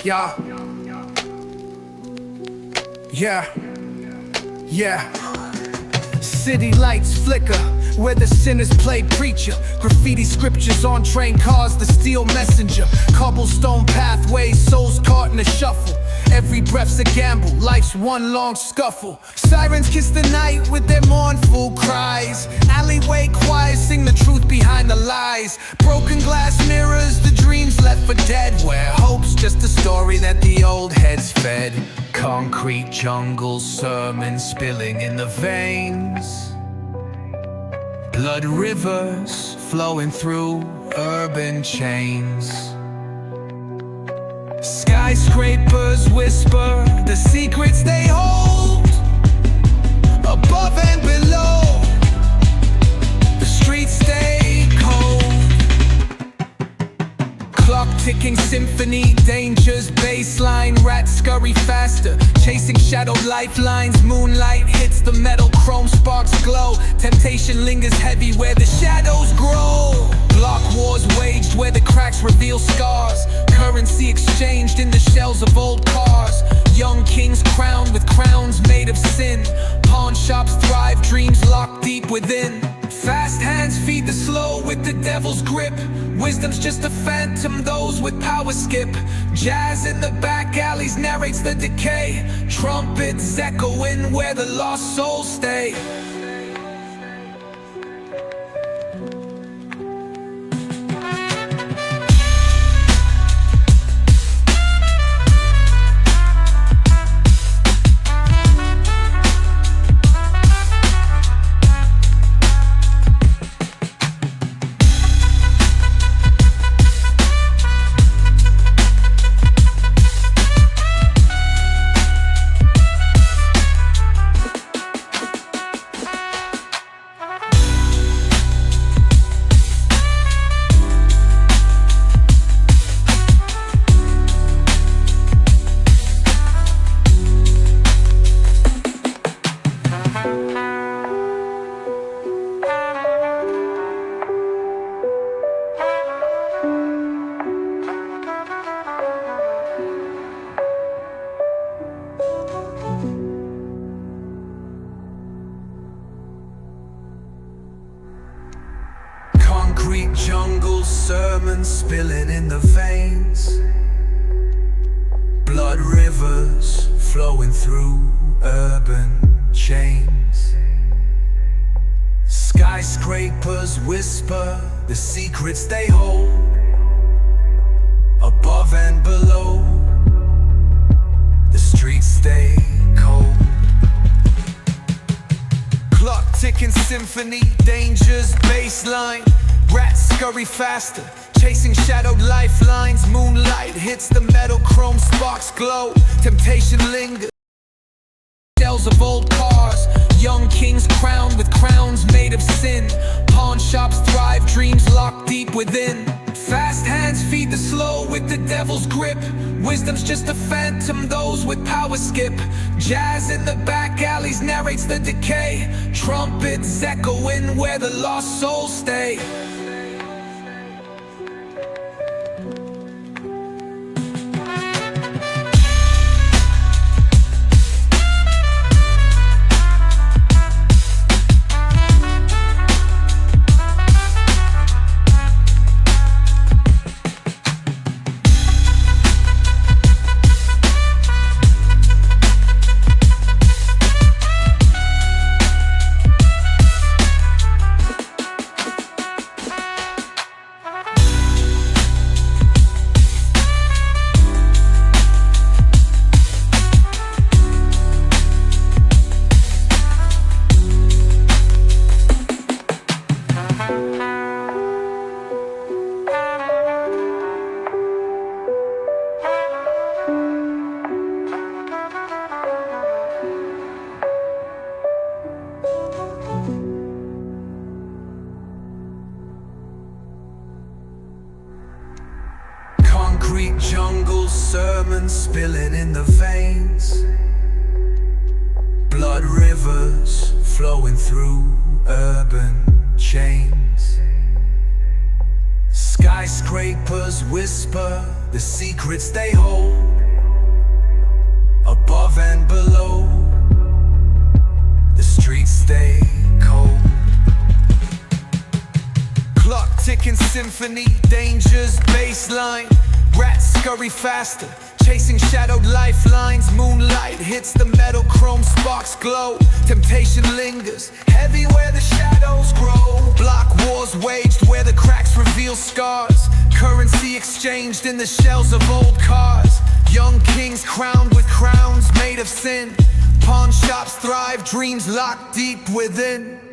Yeah. Yeah. Yeah. City lights flicker where the sinners play preacher. Graffiti scriptures on train cars, the steel messenger. Cobblestone pathways, souls caught in a shuffle. Every breath's a gamble, life's one long scuffle. Sirens kiss the night with their mournful cries. Alleyway choirs sing the truth behind the lies. Broken glass mirrors, the dreams left for dead. Where hope's just a story that the old heads fed. Concrete jungle sermons spilling in the veins. Blood rivers flowing through urban chains. Skyscrapers whisper the secrets they hold. Above and below, the streets stay cold. Clock ticking symphony, dangers baseline. Rats scurry faster, chasing shadowed lifelines. Moonlight hits the metal, chrome sparks glow. Temptation lingers heavy where the shadows grow. Block wars waged where the cracks reveal scars. Currency exchanged in the shells of old cars. Young kings crowned with crowns made of sin. Pawn shops thrive, dreams locked deep within. Fast hands feed the slow with the devil's grip. Wisdom's just a phantom, those with power skip. Jazz in the back alleys narrates the decay. Trumpets echoing where the lost souls stay. Concrete jungle sermons spilling in the veins. Blood rivers flowing through urban chains. Skyscrapers whisper the secrets they hold. Above and below, the streets stay cold. Clock ticking symphony, dangers baseline. Rats scurry faster, chasing shadowed lifelines. Moonlight hits the metal, chrome sparks glow. Temptation lingers, shells of old cars. Young kings crowned with crowns made of sin. Pawn shops thrive, dreams locked deep within. Fast hands feed the slow with the devil's grip. Wisdom's just a phantom, those with power skip. Jazz in the back alleys narrates the decay. Trumpets echoing where the lost souls stay. Concrete jungle sermons spilling in the veins. Blood rivers flowing through urban chains. Skyscrapers whisper the secrets they hold, above and below, the streets stay cold. Clock ticking symphony, danger's baseline. Rats scurry faster, chasing shadowed lifelines. Moonlight hits the metal, chrome sparks glow. Temptation lingers, heavy where the shadows grow. Block wars waged where the cracks reveal scars. Currency exchanged in the shells of old cars. Young kings crowned with crowns made of sin. Pawn shops thrive, dreams locked deep within.